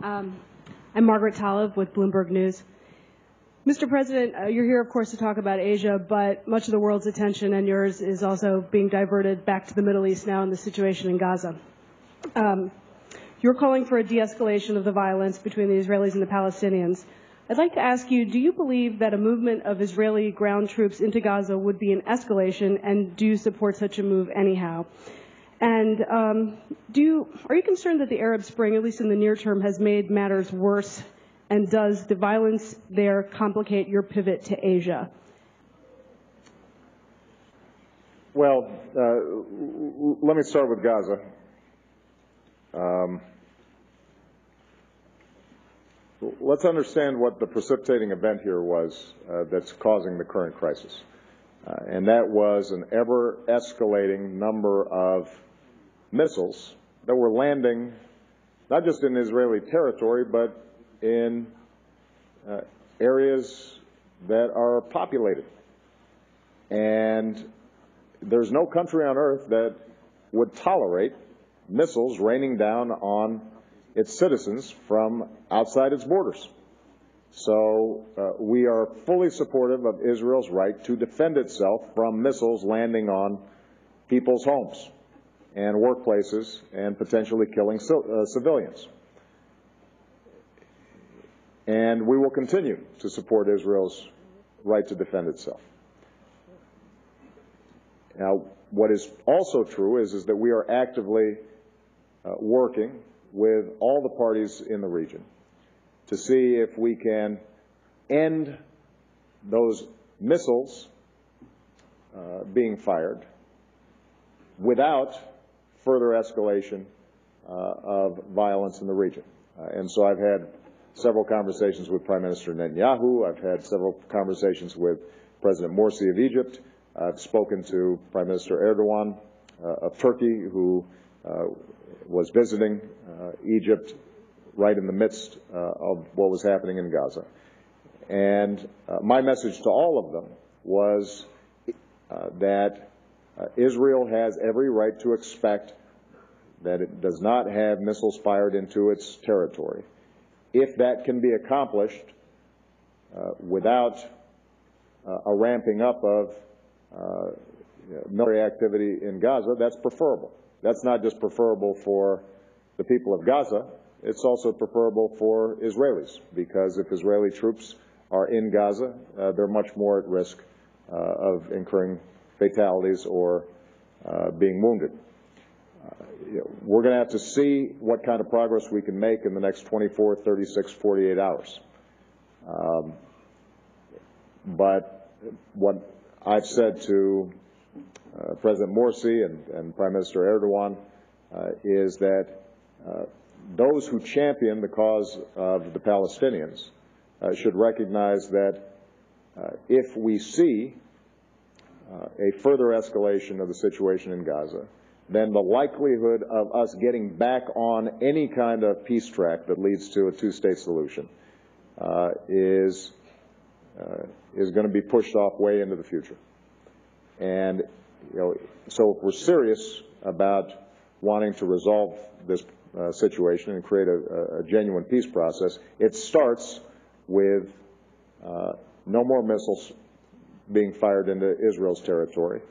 I'm Margaret Talev with Bloomberg News. Mr. President, you're here, of course, to talk about Asia, but much of the world's attention and yours is also being diverted back to the Middle East now and the situation in Gaza. You're calling for a de-escalation of the violence between the Israelis and the Palestinians. I'd like to ask you, do you believe that a movement of Israeli ground troops into Gaza would be an escalation, and do you support such a move anyhow? And are you concerned that the Arab Spring, at least in the near term, has made matters worse? And does the violence there complicate your pivot to Asia? Well, let me start with Gaza. Let's understand what the precipitating event here was that's causing the current crisis. And that was an ever-escalating number of missiles that were landing not just in Israeli territory, but in areas that are populated. And there's no country on earth that would tolerate missiles raining down on its citizens from outside its borders. So we are fully supportive of Israel's right to defend itself from missiles landing on people's homes and workplaces and potentially killing civilians. And we will continue to support Israel's right to defend itself. Now, what is also true is that we are actively working with all the parties in the region to see if we can end those missiles being fired without further escalation of violence in the region. And so I've had several conversations with Prime Minister Netanyahu. I've had several conversations with President Morsi of Egypt. I've spoken to Prime Minister Erdogan of Turkey, who was visiting Egypt right in the midst of what was happening in Gaza. And my message to all of them was that Israel has every right to expect that it does not have missiles fired into its territory. If that can be accomplished without a ramping up of military activity in Gaza, that's preferable. That's not just preferable for the people of Gaza, it's also preferable for Israelis, because if Israeli troops are in Gaza, they're much more at risk of incurring fatalities or being wounded. We're going to have to see what kind of progress we can make in the next 24, 36, 48 hours. But what I've said to President Morsi and Prime Minister Erdogan is that those who champion the cause of the Palestinians should recognize that if we see a further escalation of the situation in Gaza, then the likelihood of us getting back on any kind of peace track that leads to a two-state solution is going to be pushed off way into the future. And so if we're serious about wanting to resolve this situation and create a genuine peace process, it starts with no more missiles being fired into Israel's territory.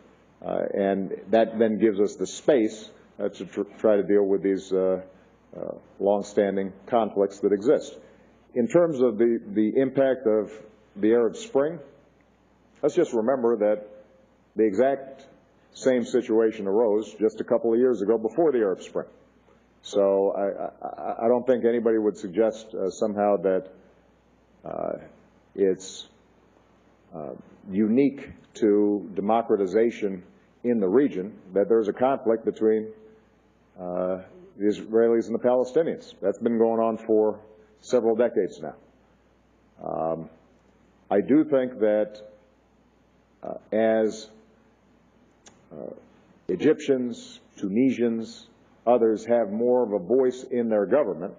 And that then gives us the space to try to deal with these long-standing conflicts that exist. In terms of the impact of the Arab Spring, let's just remember that the exact same situation arose just a couple of years ago before the Arab Spring. So I don't think anybody would suggest somehow that it's unique to democratization in the region, that there's a conflict between the Israelis and the Palestinians. That's been going on for several decades now. I do think that as Egyptians, Tunisians, others have more of a voice in their government,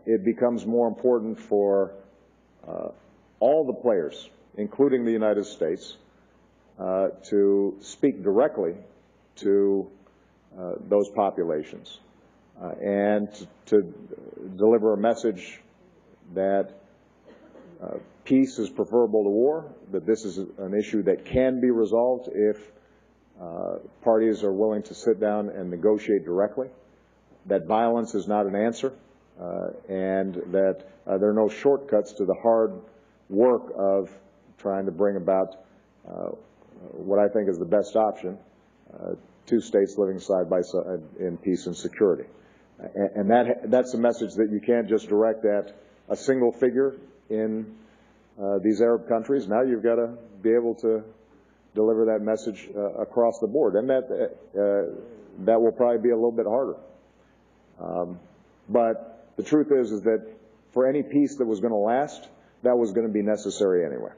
it becomes more important for all the players, including the United States, to speak directly to those populations and to deliver a message that peace is preferable to war, that this is an issue that can be resolved if parties are willing to sit down and negotiate directly, that violence is not an answer, and that there are no shortcuts to the hard work of trying to bring about what I think is the best option, two states living side by side in peace and security. And that's a message that you can't just direct at a single figure in these Arab countries. Now you've got to be able to deliver that message across the board, and that will probably be a little bit harder. But the truth is that for any peace that was going to last, that was going to be necessary anyway.